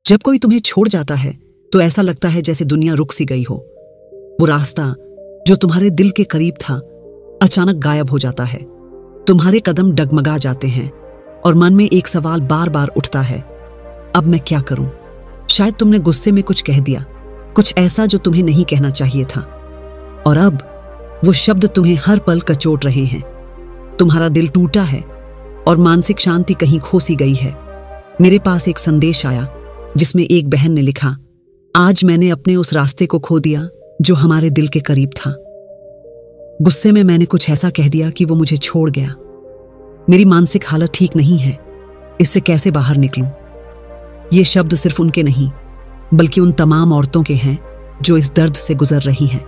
जब कोई तुम्हें छोड़ जाता है तो ऐसा लगता है जैसे दुनिया रुक सी गई हो। वो रास्ता जो तुम्हारे दिल के करीब था अचानक गायब हो जाता है। तुम्हारे कदम डगमगा जाते हैं और मन में एक सवाल बार बार उठता है, अब मैं क्या करूं? शायद तुमने गुस्से में कुछ कह दिया, कुछ ऐसा जो तुम्हें नहीं कहना चाहिए था, और अब वो शब्द तुम्हें हर पल कचोट रहे हैं। तुम्हारा दिल टूटा है और मानसिक शांति कहीं खो सी गई है। मेरे पास एक संदेश आया जिसमें एक बहन ने लिखा, आज मैंने अपने उस रास्ते को खो दिया जो हमारे दिल के करीब था। गुस्से में मैंने कुछ ऐसा कह दिया कि वो मुझे छोड़ गया। मेरी मानसिक हालत ठीक नहीं है, इससे कैसे बाहर निकलूं? ये शब्द सिर्फ उनके नहीं बल्कि उन तमाम औरतों के हैं जो इस दर्द से गुजर रही हैं।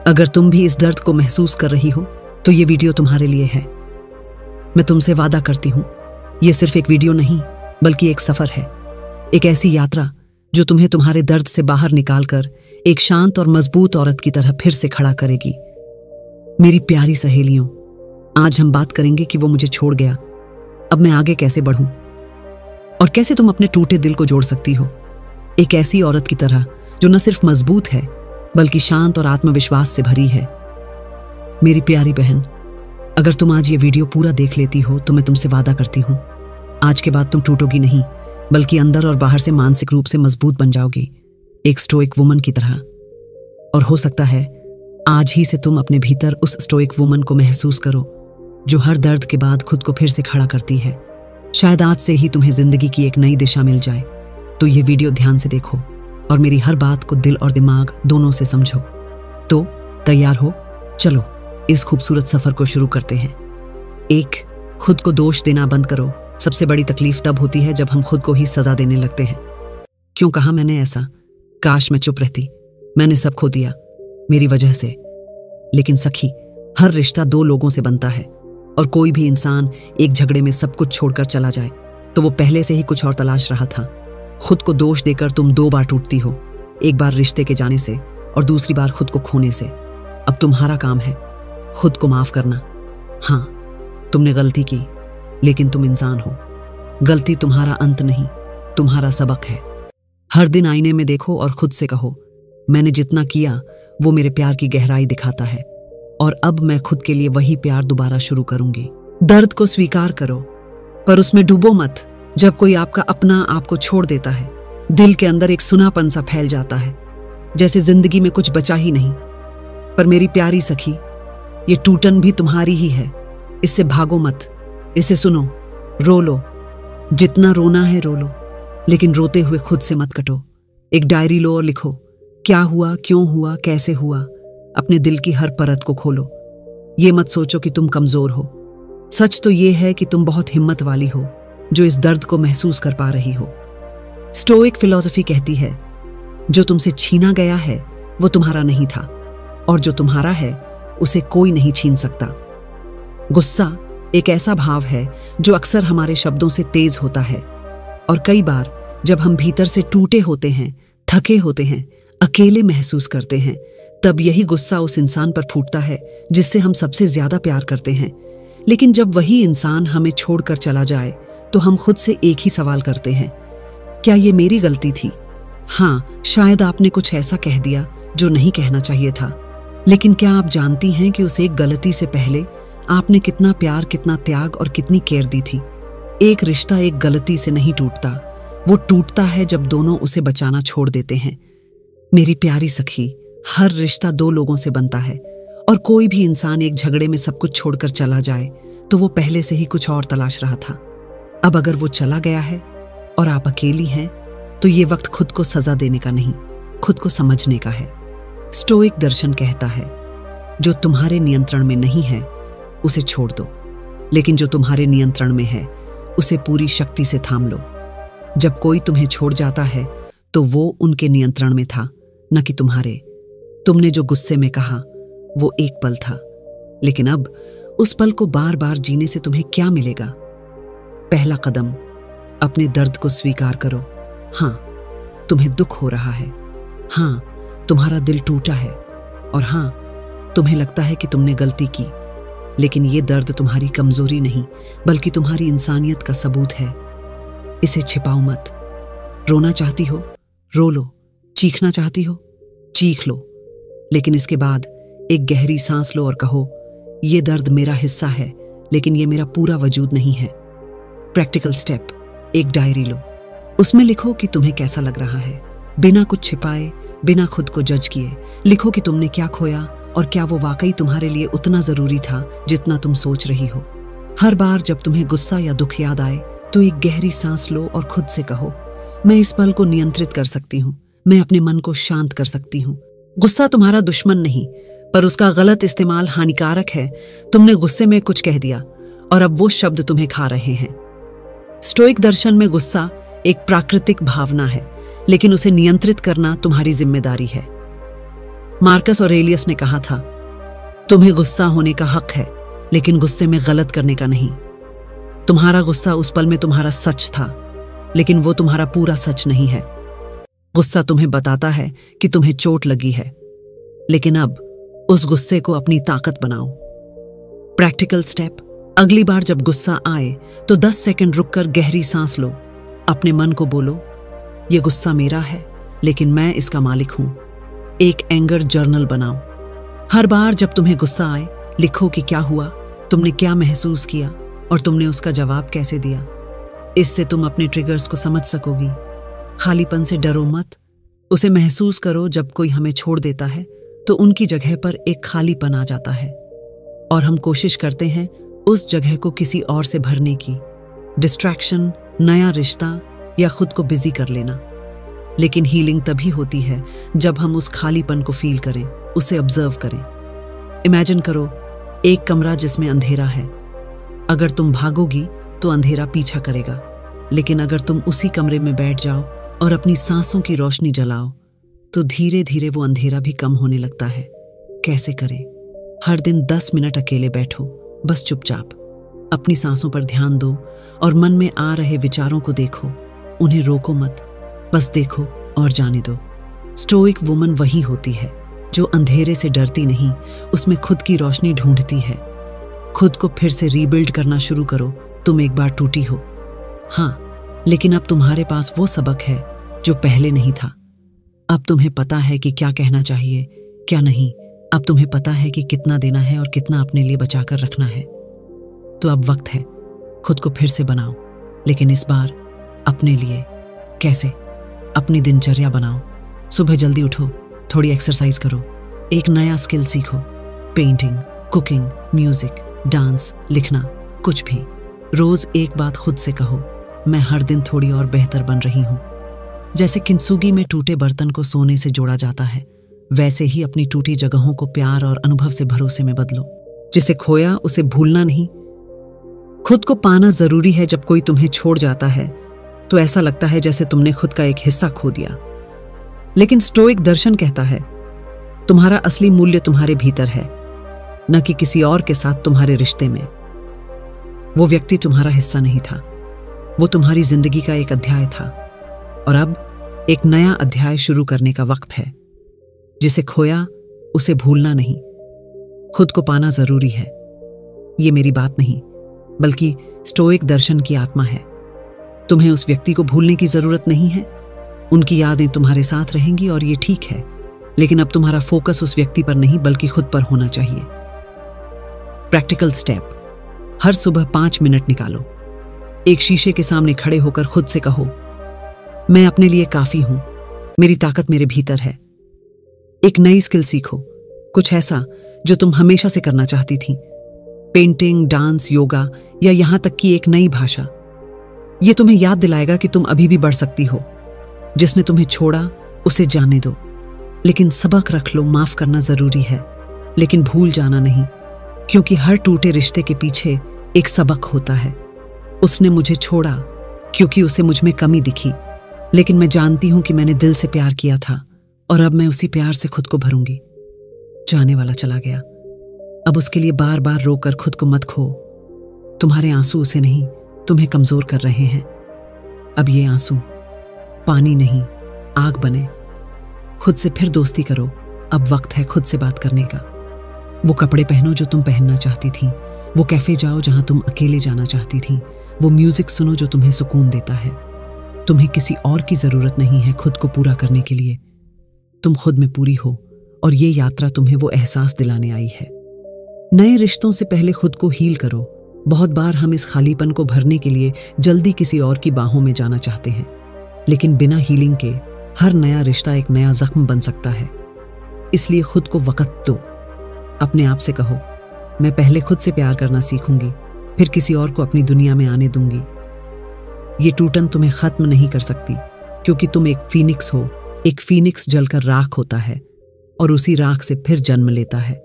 अगर तुम भी इस दर्द को महसूस कर रही हो तो ये वीडियो तुम्हारे लिए है। मैं तुमसे वादा करती हूं, ये सिर्फ एक वीडियो नहीं बल्कि एक सफर है, एक ऐसी यात्रा जो तुम्हें तुम्हारे दर्द से बाहर निकालकर एक शांत और मजबूत औरत की तरह फिर से खड़ा करेगी। मेरी प्यारी सहेलियों, आज हम बात करेंगे कि वो मुझे छोड़ गया, अब मैं आगे कैसे बढ़ूं और कैसे तुम अपने टूटे दिल को जोड़ सकती हो एक ऐसी औरत की तरह जो न सिर्फ मजबूत है बल्कि शांत और आत्मविश्वास से भरी है। मेरी प्यारी बहन, अगर तुम आज ये वीडियो पूरा देख लेती हो तो मैं तुमसे वादा करती हूं, आज के बाद तुम टूटोगी नहीं बल्कि अंदर और बाहर से मानसिक रूप से मजबूत बन जाओगी, एक स्टोइक वुमन की तरह। और हो सकता है आज ही से तुम अपने भीतर उस स्टोइक वुमन को महसूस करो जो हर दर्द के बाद खुद को फिर से खड़ा करती है। शायद आज से ही तुम्हें जिंदगी की एक नई दिशा मिल जाए। तो ये वीडियो ध्यान से देखो और मेरी हर बात को दिल और दिमाग दोनों से समझो। तो तैयार हो? चलो इस खूबसूरत सफर को शुरू करते हैं। एक, खुद को दोष देना बंद करो। सबसे बड़ी तकलीफ तब होती है जब हम खुद को ही सजा देने लगते हैं। क्यों कहा मैंने ऐसा? काश मैं चुप रहती, मैंने सब खो दिया मेरी वजह से। लेकिन सखी, हर रिश्ता दो लोगों से बनता है और कोई भी इंसान एक झगड़े में सब कुछ छोड़कर चला जाए तो वो पहले से ही कुछ और तलाश रहा था। खुद को दोष देकर तुम दो बार टूटती हो, एक बार रिश्ते के जाने से और दूसरी बार खुद को खोने से। अब तुम्हारा काम है खुद को माफ करना। हाँ, तुमने गलती की, लेकिन तुम इंसान हो। गलती तुम्हारा अंत नहीं, तुम्हारा सबक है। हर दिन आईने में देखो और खुद से कहो, मैंने जितना किया वो मेरे प्यार की गहराई दिखाता है और अब मैं खुद के लिए वही प्यार दोबारा शुरू करूंगी। दर्द को स्वीकार करो पर उसमें डूबो मत। जब कोई आपका अपना आपको छोड़ देता है, दिल के अंदर एक सुनापन सा फैल जाता है, जैसे जिंदगी में कुछ बचा ही नहीं। पर मेरी प्यारी सखी, ये टूटन भी तुम्हारी ही है। इससे भागो मत, इसे सुनो, रो लो, जितना रोना है रो लो, लेकिन रोते हुए खुद से मत कटो। एक डायरी लो और लिखो, क्या हुआ, क्यों हुआ, कैसे हुआ। अपने दिल की हर परत को खोलो। ये मत सोचो कि तुम कमजोर हो। सच तो ये है कि तुम बहुत हिम्मत वाली हो जो इस दर्द को महसूस कर पा रही हो। स्टोइक फिलॉसफी कहती है, जो तुमसे छीना गया है वो तुम्हारा नहीं था और जो तुम्हारा है उसे कोई नहीं छीन सकता। गुस्सा एक ऐसा भाव है जो अक्सर हमारे शब्दों से तेज होता है और कई बार जब हम भीतर से टूटे होते हैं, थके होते हैं, अकेले महसूस करते हैं, तब यही गुस्सा उस इंसान पर फूटता है जिससे हम सबसे ज्यादा प्यार करते हैं। लेकिन जब वही इंसान हमें छोड़कर चला जाए तो हम खुद से एक ही सवाल करते हैं, क्या ये मेरी गलती थी? हाँ, शायद आपने कुछ ऐसा कह दिया जो नहीं कहना चाहिए था, लेकिन क्या आप जानती हैं कि उस एक गलती से पहले आपने कितना प्यार, कितना त्याग और कितनी केयर दी थी? एक रिश्ता एक गलती से नहीं टूटता, वो टूटता है जब दोनों उसे बचाना छोड़ देते हैं। मेरी प्यारी सखी, हर रिश्ता दो लोगों से बनता है और कोई भी इंसान एक झगड़े में सब कुछ छोड़कर चला जाए तो वो पहले से ही कुछ और तलाश रहा था। अब अगर वो चला गया है और आप अकेली हैं तो ये वक्त खुद को सजा देने का नहीं, खुद को समझने का है। स्टोइक दर्शन कहता है, जो तुम्हारे नियंत्रण में नहीं है उसे छोड़ दो, लेकिन जो तुम्हारे नियंत्रण में है उसे पूरी शक्ति से थाम लो। जब कोई तुम्हें छोड़ जाता है तो वो उनके नियंत्रण में था, न कि तुम्हारे। तुमने जो गुस्से में कहा वो एक पल था, लेकिन अब उस पल को बार बार जीने से तुम्हें क्या मिलेगा? पहला कदम, अपने दर्द को स्वीकार करो। हाँ, तुम्हें दुख हो रहा है। हाँ, तुम्हारा दिल टूटा है और हाँ, तुम्हें लगता है कि तुमने गलती की, लेकिन ये दर्द तुम्हारी कमजोरी नहीं बल्कि तुम्हारी इंसानियत का सबूत है। इसे छिपाओ मत। रोना चाहती हो, रो लो। चीखना चाहती हो, चीख लो। लेकिन इसके बाद एक गहरी सांस लो और कहो, ये दर्द मेरा हिस्सा है, लेकिन ये मेरा पूरा वजूद नहीं है। प्रैक्टिकल स्टेप, एक डायरी लो। उसमें लिखो कि तुम्हें कैसा लग रहा है, बिना कुछ छिपाए, बिना खुद को जज किए। लिखो कि तुमने क्या खोया और क्या वो वाकई तुम्हारे लिए उतना जरूरी था जितना तुम सोच रही हो। हर बार जब तुम्हें गुस्सा या दुख याद आए तो एक गहरी सांस लो और खुद से कहो, मैं इस पल को नियंत्रित कर सकती हूँ, मैं अपने मन को शांत कर सकती हूँ। गुस्सा तुम्हारा दुश्मन नहीं, पर उसका गलत इस्तेमाल हानिकारक है। तुमने गुस्से में कुछ कह दिया और अब वो शब्द तुम्हें खा रहे हैं। स्टोइक दर्शन में गुस्सा एक प्राकृतिक भावना है, लेकिन उसे नियंत्रित करना तुम्हारी जिम्मेदारी है। मार्कस ऑरेलियस ने कहा था, तुम्हें गुस्सा होने का हक है, लेकिन गुस्से में गलत करने का नहीं। तुम्हारा गुस्सा उस पल में तुम्हारा सच था, लेकिन वो तुम्हारा पूरा सच नहीं है। गुस्सा तुम्हें बताता है कि तुम्हें चोट लगी है, लेकिन अब उस गुस्से को अपनी ताकत बनाओ। प्रैक्टिकल स्टेप, अगली बार जब गुस्सा आए तो 10 सेकंड रुककर गहरी सांस लो। अपने मन को बोलो, ये गुस्सा मेरा है, लेकिन मैं इसका मालिक हूं। एक एंगर जर्नल बनाओ। हर बार जब तुम्हें गुस्सा आए, लिखो कि क्या हुआ, तुमने क्या महसूस किया और तुमने उसका जवाब कैसे दिया। इससे तुम अपने ट्रिगर्स को समझ सकोगी। खालीपन से डरो मत, उसे महसूस करो। जब कोई हमें छोड़ देता है तो उनकी जगह पर एक खालीपन आ जाता है और हम कोशिश करते हैं उस जगह को किसी और से भरने की। डिस्ट्रैक्शन, नया रिश्ता या खुद को बिजी कर लेना। लेकिन हीलिंग तभी होती है जब हम उस खालीपन को फील करें, उसे ऑब्जर्व करें। इमेजिन करो एक कमरा जिसमें अंधेरा है। अगर तुम भागोगी तो अंधेरा पीछा करेगा, लेकिन अगर तुम उसी कमरे में बैठ जाओ और अपनी सांसों की रोशनी जलाओ तो धीरे धीरे वो अंधेरा भी कम होने लगता है। कैसे करें? हर दिन 10 मिनट अकेले बैठो, बस चुपचाप अपनी सांसों पर ध्यान दो और मन में आ रहे विचारों को देखो। उन्हें रोको मत, बस देखो और जाने दो। स्टोइक वुमन वही होती है जो अंधेरे से डरती नहीं, उसमें खुद की रोशनी ढूंढती है। खुद को फिर से रीबिल्ड करना शुरू करो। तुम एक बार टूटी हो, हाँ, लेकिन अब तुम्हारे पास वो सबक है जो पहले नहीं था। अब तुम्हें पता है कि क्या कहना चाहिए, क्या नहीं। अब तुम्हें पता है कि कितना देना है और कितना अपने लिए बचाकर रखना है। तो अब वक्त है, खुद को फिर से बनाओ, लेकिन इस बार अपने लिए। कैसे? अपनी दिनचर्या बनाओ। सुबह जल्दी उठो, थोड़ी एक्सरसाइज करो, एक नया स्किल सीखो। पेंटिंग, कुकिंग, म्यूजिक, डांस, लिखना, कुछ भी। रोज एक बात खुद से कहो, मैं हर दिन थोड़ी और बेहतर बन रही हूं। जैसे किंसुगी में टूटे बर्तन को सोने से जोड़ा जाता है, वैसे ही अपनी टूटी जगहों को प्यार और अनुभव से भरोसे में बदलो। जिसे खोया उसे भूलना नहीं। खुद को पाना जरूरी है। जब कोई तुम्हें छोड़ जाता है तो ऐसा लगता है जैसे तुमने खुद का एक हिस्सा खो दिया, लेकिन स्टोइक दर्शन कहता है, तुम्हारा असली मूल्य तुम्हारे भीतर है, न कि किसी और के साथ तुम्हारे रिश्ते में। वो व्यक्ति तुम्हारा हिस्सा नहीं था, वो तुम्हारी जिंदगी का एक अध्याय था। और अब एक नया अध्याय शुरू करने का वक्त है। जिसे खोया उसे भूलना नहीं। खुद को पाना जरूरी है। ये मेरी बात नहीं, बल्कि स्टोइक दर्शन की आत्मा है। तुम्हें उस व्यक्ति को भूलने की जरूरत नहीं है। उनकी यादें तुम्हारे साथ रहेंगी और ये ठीक है, लेकिन अब तुम्हारा फोकस उस व्यक्ति पर नहीं बल्कि खुद पर होना चाहिए। प्रैक्टिकल स्टेप, हर सुबह 5 मिनट निकालो। एक शीशे के सामने खड़े होकर खुद से कहो, मैं अपने लिए काफी हूं, मेरी ताकत मेरे भीतर है। एक नई स्किल सीखो, कुछ ऐसा जो तुम हमेशा से करना चाहती थी। पेंटिंग, डांस, योगा या यहां तक कि एक नई भाषा। यह तुम्हें याद दिलाएगा कि तुम अभी भी बढ़ सकती हो। जिसने तुम्हें छोड़ा उसे जाने दो, लेकिन सबक रख लो। माफ करना जरूरी है, लेकिन भूल जाना नहीं, क्योंकि हर टूटे रिश्ते के पीछे एक सबक होता है। उसने मुझे छोड़ा क्योंकि उसे मुझ में कमी दिखी, लेकिन मैं जानती हूं कि मैंने दिल से प्यार किया था और अब मैं उसी प्यार से खुद को भरूंगी। जाने वाला चला गया, अब उसके लिए बार बार रोकर खुद को मत खो। तुम्हारे आंसू उसे नहीं, तुम्हें कमजोर कर रहे हैं। अब ये आंसू पानी नहीं, आग बने। खुद से फिर दोस्ती करो। अब वक्त है खुद से बात करने का। वो कपड़े पहनो जो तुम पहनना चाहती थी, वो कैफे जाओ जहां तुम अकेले जाना चाहती थी, वो म्यूजिक सुनो जो तुम्हें सुकून देता है। तुम्हें किसी और की जरूरत नहीं है खुद को पूरा करने के लिए। तुम खुद में पूरी हो और ये यात्रा तुम्हें वो एहसास दिलाने आई है। नए रिश्तों से पहले खुद को हील करो। बहुत बार हम इस खालीपन को भरने के लिए जल्दी किसी और की बाहों में जाना चाहते हैं, लेकिन बिना हीलिंग के हर नया रिश्ता एक नया जख्म बन सकता है। इसलिए खुद को वक्त दो। अपने आप से कहो, मैं पहले खुद से प्यार करना सीखूंगी, फिर किसी और को अपनी दुनिया में आने दूंगी। ये टूटन तुम्हें खत्म नहीं कर सकती, क्योंकि तुम एक फीनिक्स हो। एक फीनिक्स जलकर राख होता है और उसी राख से फिर जन्म लेता है।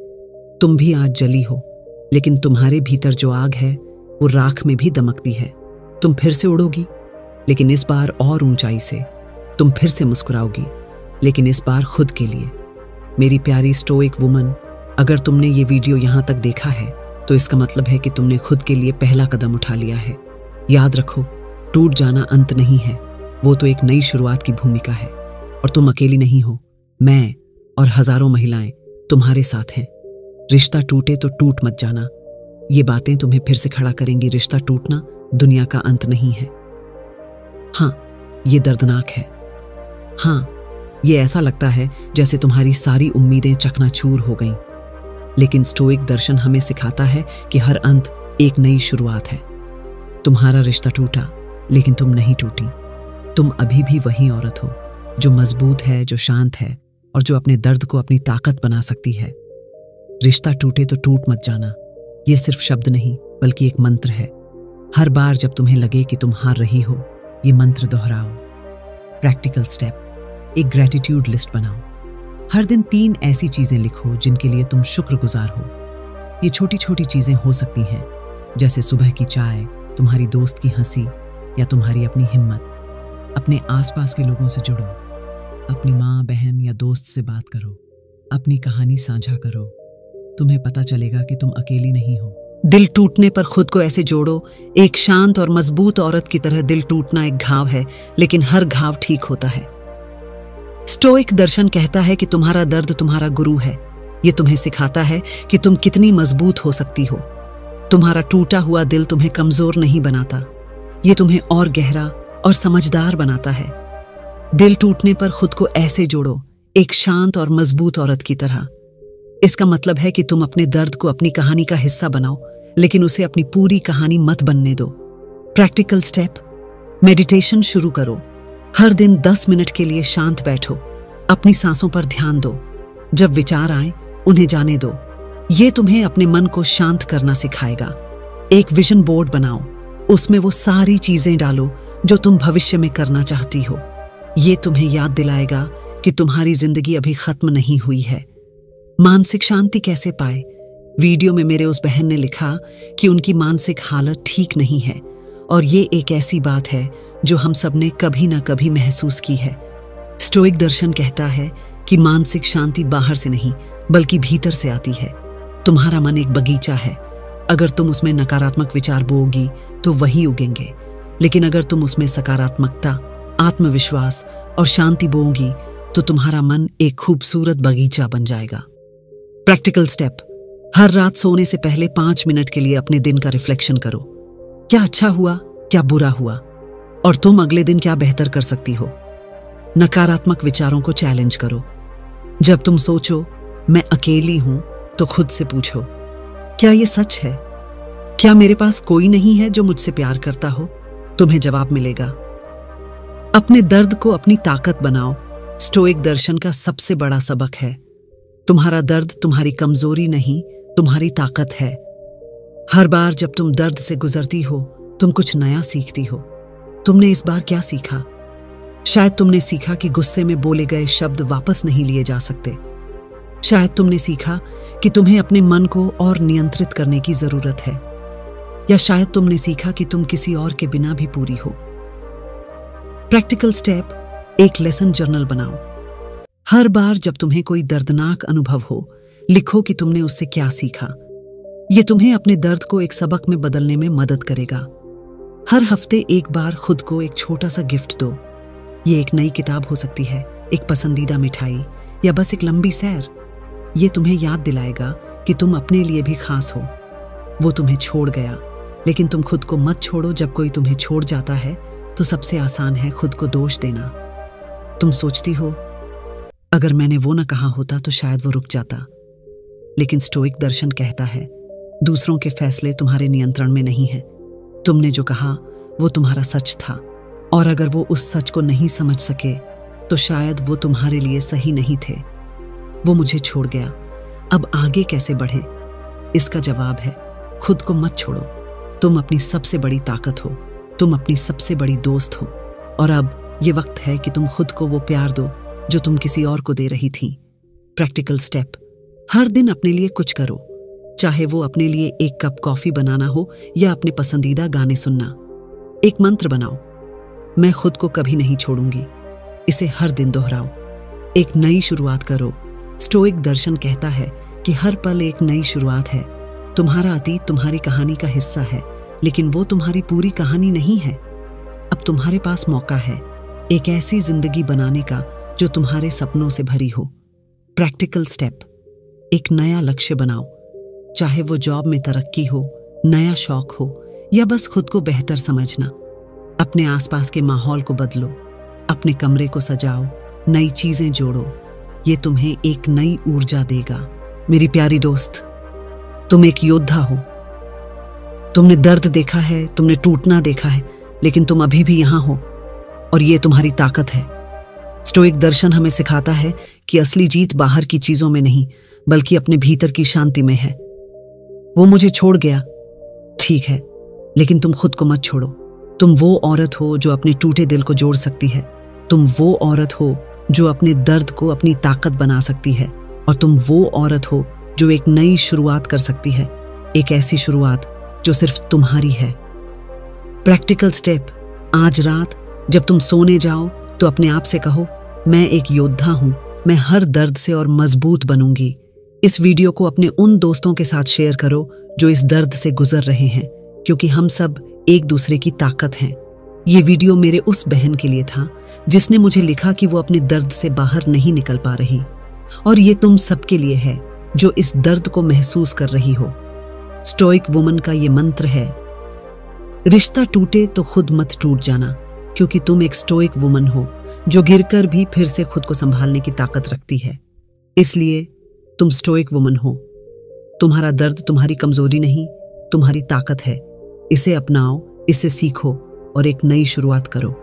तुम भी आज जली हो, लेकिन तुम्हारे भीतर जो आग है वो राख में भी दमकती है। तुम फिर से उड़ोगी, लेकिन इस बार और ऊंचाई से। तुम फिर से मुस्कुराओगी, लेकिन इस बार खुद के लिए। मेरी प्यारी स्टोइक वुमन, अगर तुमने ये वीडियो यहाँ तक देखा है तो इसका मतलब है कि तुमने खुद के लिए पहला कदम उठा लिया है। याद रखो, टूट जाना अंत नहीं है, वो तो एक नई शुरुआत की भूमिका है। और तुम अकेली नहीं हो। मैं और हजारों महिलाएं तुम्हारे साथ हैं। रिश्ता टूटे तो टूट मत जाना। ये बातें तुम्हें फिर से खड़ा करेंगी। रिश्ता टूटना दुनिया का अंत नहीं है। हाँ, ये दर्दनाक है। हाँ, ये ऐसा लगता है जैसे तुम्हारी सारी उम्मीदें चकनाचूर हो गईं। लेकिन स्टोइक दर्शन हमें सिखाता है कि हर अंत एक नई शुरुआत है। तुम्हारा रिश्ता टूटा, लेकिन तुम नहीं टूटी। तुम अभी भी वही औरत हो जो मजबूत है, जो शांत है और जो अपने दर्द को अपनी ताकत बना सकती है। रिश्ता टूटे तो टूट मत जाना, ये सिर्फ शब्द नहीं बल्कि एक मंत्र है। हर बार जब तुम्हें लगे कि तुम हार रही हो, ये मंत्र दोहराओ। प्रैक्टिकल स्टेप, एक ग्रैटिट्यूड लिस्ट बनाओ। हर दिन 3 ऐसी चीजें लिखो जिनके लिए तुम शुक्रगुजार हो। ये छोटी छोटी चीजें हो सकती हैं, जैसे सुबह की चाय, तुम्हारी दोस्त की हंसी या तुम्हारी अपनी हिम्मत। अपने आसपास के लोगों से जुड़ो। अपनी माँ, बहन या दोस्त से बात करो। अपनी कहानी साझा करो। तुम्हें पता चलेगा कि तुम अकेली नहीं हो। दिल टूटने पर खुद को ऐसे जोड़ो। एक शांत और मजबूत औरत की तरह दिल टूटना एक घाव है, लेकिन हर घाव ठीक होता है। स्टोइक दर्शन कहता है कि तुम्हारा दर्द तुम्हारा गुरु है। ये तुम्हें सिखाता है कि तुम कितनी मजबूत हो सकती हो। तुम्हारा टूटा हुआ दिल तुम्हें कमजोर नहीं बनाता, ये तुम्हें और गहरा और समझदार बनाता है। दिल टूटने पर खुद को ऐसे जोड़ो, एक शांत और मजबूत औरत की तरह। इसका मतलब है कि तुम अपने दर्द को अपनी कहानी का हिस्सा बनाओ, लेकिन उसे अपनी पूरी कहानी मत बनने दो। प्रैक्टिकल स्टेप, मेडिटेशन शुरू करो। हर दिन 10 मिनट के लिए शांत बैठो। अपनी सांसों पर ध्यान दो। जब विचार आए, उन्हें जाने दो। ये तुम्हें अपने मन को शांत करना सिखाएगा। एक विजन बोर्ड बनाओ, उसमें वो सारी चीजें डालो जो तुम भविष्य में करना चाहती हो। ये तुम्हें याद दिलाएगा कि तुम्हारी जिंदगी अभी खत्म नहीं हुई है। मानसिक शांति कैसे पाए? वीडियो में मेरे उस बहन ने लिखा कि उनकी मानसिक हालत ठीक नहीं है, और ये एक ऐसी बात है जो हम सब ने कभी ना कभी महसूस की है। स्टोइक दर्शन कहता है कि मानसिक शांति बाहर से नहीं बल्कि भीतर से आती है। तुम्हारा मन एक बगीचा है। अगर तुम उसमें नकारात्मक विचार बोओगी तो वही उगेंगे, लेकिन अगर तुम उसमें सकारात्मकता, आत्मविश्वास और शांति बोओगी तो तुम्हारा मन एक खूबसूरत बगीचा बन जाएगा। प्रैक्टिकल स्टेप, हर रात सोने से पहले 5 मिनट के लिए अपने दिन का रिफ्लेक्शन करो। क्या अच्छा हुआ, क्या बुरा हुआ, और तुम अगले दिन क्या बेहतर कर सकती हो। नकारात्मक विचारों को चैलेंज करो। जब तुम सोचो मैं अकेली हूं तो खुद से पूछो, क्या ये सच है? क्या मेरे पास कोई नहीं है जो मुझसे प्यार करता हो? तुम्हें जवाब मिलेगा। अपने दर्द को अपनी ताकत बनाओ। स्टोइक दर्शन का सबसे बड़ा सबक है, तुम्हारा दर्द तुम्हारी कमजोरी नहीं, तुम्हारी ताकत है। हर बार जब तुम दर्द से गुजरती हो, तुम कुछ नया सीखती हो। तुमने इस बार क्या सीखा? शायद तुमने सीखा कि गुस्से में बोले गए शब्द वापस नहीं लिए जा सकते। शायद तुमने सीखा कि तुम्हें अपने मन को और नियंत्रित करने की जरूरत है, या शायद तुमने सीखा कि तुम किसी और के बिना भी पूरी हो। प्रैक्टिकल स्टेप, एक लेसन जर्नल बनाओ। हर बार जब तुम्हें कोई दर्दनाक अनुभव हो, लिखो कि तुमने उससे क्या सीखा। ये तुम्हें अपने दर्द को एक सबक में बदलने में मदद करेगा। हर हफ्ते एक बार खुद को एक छोटा सा गिफ्ट दो। ये एक नई किताब हो सकती है, एक पसंदीदा मिठाई, या बस एक लंबी सैर। ये तुम्हें याद दिलाएगा कि तुम अपने लिए भी खास हो। वो तुम्हें छोड़ गया, लेकिन तुम खुद को मत छोड़ो। जब कोई तुम्हें छोड़ जाता है तो सबसे आसान है खुद को दोष देना। तुम सोचती हो अगर मैंने वो ना कहा होता तो शायद वो रुक जाता। लेकिन स्टोइक दर्शन कहता है दूसरों के फैसले तुम्हारे नियंत्रण में नहीं है। तुमने जो कहा वो तुम्हारा सच था, और अगर वो उस सच को नहीं समझ सके तो शायद वो तुम्हारे लिए सही नहीं थे। वो मुझे छोड़ गया, अब आगे कैसे बढ़े? इसका जवाब है खुद को मत छोड़ो। तुम अपनी सबसे बड़ी ताकत हो, तुम अपनी सबसे बड़ी दोस्त हो, और अब ये वक्त है कि तुम खुद को वो प्यार दो जो तुम किसी और को दे रही थी। प्रैक्टिकल स्टेप, हर दिन अपने लिए कुछ करो, चाहे वो अपने लिए एक कप कॉफी बनाना हो या अपने पसंदीदा गाने सुनना। एक मंत्र बनाओ, मैं खुद को कभी नहीं छोड़ूंगी। इसे हर दिन दोहराओ। एक नई शुरुआत करो। स्टोइक दर्शन कहता है कि हर पल एक नई शुरुआत है। तुम्हारा अतीत तुम्हारी कहानी का हिस्सा है, लेकिन वो तुम्हारी पूरी कहानी नहीं है। अब तुम्हारे पास मौका है एक ऐसी जिंदगी बनाने का जो तुम्हारे सपनों से भरी हो। प्रैक्टिकल स्टेप, एक नया लक्ष्य बनाओ, चाहे वो जॉब में तरक्की हो, नया शौक हो, या बस खुद को बेहतर समझना। अपने आसपास के माहौल को बदलो, अपने कमरे को सजाओ, नई चीजें जोड़ो। ये तुम्हें एक नई ऊर्जा देगा। मेरी प्यारी दोस्त, तुम एक योद्धा हो। तुमने दर्द देखा है, तुमने टूटना देखा है, लेकिन तुम अभी भी यहां हो, और ये तुम्हारी ताकत है। स्टोइक दर्शन हमें सिखाता है कि असली जीत बाहर की चीजों में नहीं, बल्कि अपने भीतर की शांति में है। वो मुझे छोड़ गया, ठीक है, लेकिन तुम खुद को मत छोड़ो। तुम वो औरत हो जो अपने टूटे दिल को जोड़ सकती है। तुम वो औरत हो जो अपने दर्द को अपनी ताकत बना सकती है, और तुम वो औरत हो जो एक नई शुरुआत कर सकती है, एक ऐसी शुरुआत जो सिर्फ तुम्हारी है। प्रैक्टिकल स्टेप, आज रात जब तुम सोने जाओ तो अपने आप से कहो, मैं एक योद्धा हूं, मैं हर दर्द से और मजबूत बनूंगी। इस वीडियो को अपने उन दोस्तों के साथ शेयर करो जो इस दर्द से गुजर रहे हैं, क्योंकि हम सब एक दूसरे की ताकत हैं। ये वीडियो मेरे उस बहन के लिए था जिसने मुझे लिखा कि वो अपने दर्द से बाहर नहीं निकल पा रही, और ये तुम सबके लिए है जो इस दर्द को महसूस कर रही हो। स्टोइक वुमन का ये मंत्र है, रिश्ता टूटे तो खुद मत टूट जाना, क्योंकि तुम एक स्टोइक वुमन हो जो गिरकर भी फिर से खुद को संभालने की ताकत रखती है। इसलिए तुम स्टोइक वुमन हो। तुम्हारा दर्द तुम्हारी कमजोरी नहीं, तुम्हारी ताकत है। इसे अपनाओ, इसे सीखो और एक नई शुरुआत करो।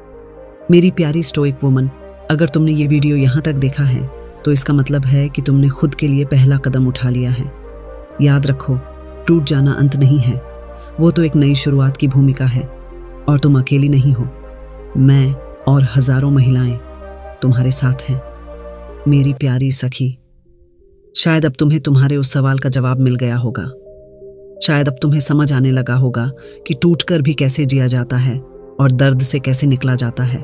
मेरी प्यारी स्टोइक वुमन, अगर तुमने ये वीडियो यहाँ तक देखा है तो इसका मतलब है कि तुमने खुद के लिए पहला कदम उठा लिया है। याद रखो, टूट जाना अंत नहीं है, वो तो एक नई शुरुआत की भूमिका है, और तुम अकेली नहीं हो। मैं और हजारों महिलाएं तुम्हारे साथ हैं। मेरी प्यारी सखी, शायद अब तुम्हें तुम्हारे उस सवाल का जवाब मिल गया होगा। शायद अब तुम्हें समझ आने लगा होगा कि टूटकर भी कैसे जिया जाता है और दर्द से कैसे निकला जाता है।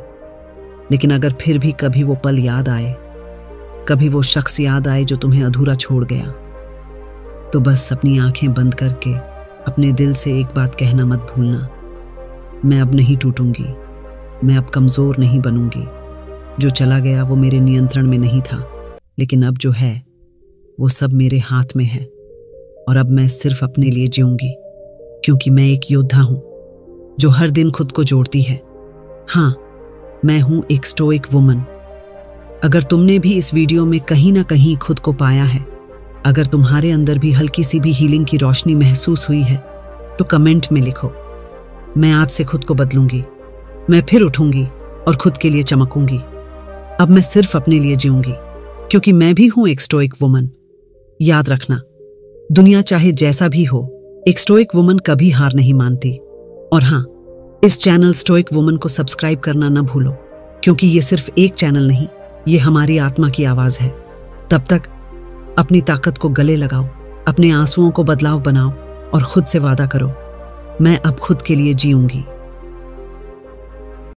लेकिन अगर फिर भी कभी वो पल याद आए, कभी वो शख्स याद आए जो तुम्हें अधूरा छोड़ गया, तो बस अपनी आंखें बंद करके अपने दिल से एक बात कहना मत भूलना, मैं अब नहीं टूटूंगी, मैं अब कमजोर नहीं बनूंगी। जो चला गया वो मेरे नियंत्रण में नहीं था, लेकिन अब जो है वो सब मेरे हाथ में है, और अब मैं सिर्फ अपने लिए जीऊंगी, क्योंकि मैं एक योद्धा हूं जो हर दिन खुद को जोड़ती है। हाँ, मैं हूं एक स्टोइक वुमन। अगर तुमने भी इस वीडियो में कहीं ना कहीं खुद को पाया है, अगर तुम्हारे अंदर भी हल्की सी भी हीलिंग की रोशनी महसूस हुई है, तो कमेंट में लिखो, मैं आज से खुद को बदलूंगी, मैं फिर उठूंगी और खुद के लिए चमकूंगी। अब मैं सिर्फ अपने लिए जीऊंगी, क्योंकि मैं भी हूं एक स्टोइक वुमन। याद रखना, दुनिया चाहे जैसा भी हो, एक स्टोइक वुमन कभी हार नहीं मानती। और हाँ, इस चैनल स्टोइक वुमन को सब्सक्राइब करना न भूलो, क्योंकि ये सिर्फ एक चैनल नहीं, ये हमारी आत्मा की आवाज है। तब तक अपनी ताकत को गले लगाओ, अपने आंसुओं को बदलाव बनाओ, और खुद से वादा करो, मैं अब खुद के लिए जीऊंगी।